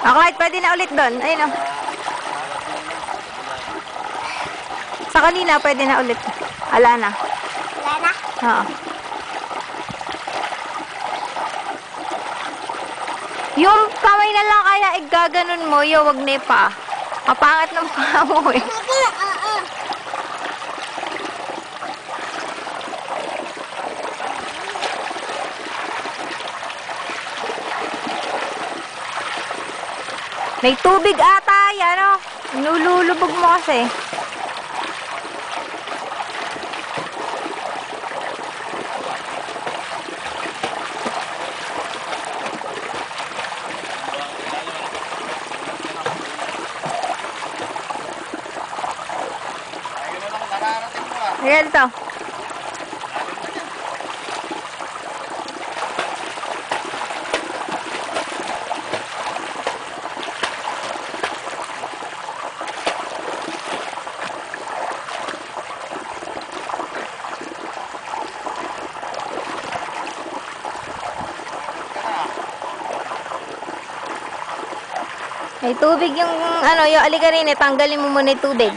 Kahit pwede na ulit doon. Ayun o. Sa kanina, pwede na ulit. Ala na. Wala na? Oo. Yung kamay na lang kaya igaganon mo, yung wag na pa. Kapangat ng mukha mo eh. Oo. May tubig ata yan o. Nululubog mo kasi. Ayan ito. May tubig yung ano, yung aligarin eh, tanggalin mo muna yung tubig.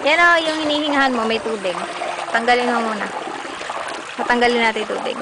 Yan o, yung hinihingahan mo, may tubig. Tanggalin mo muna. Tatanggalin natin yung tubig.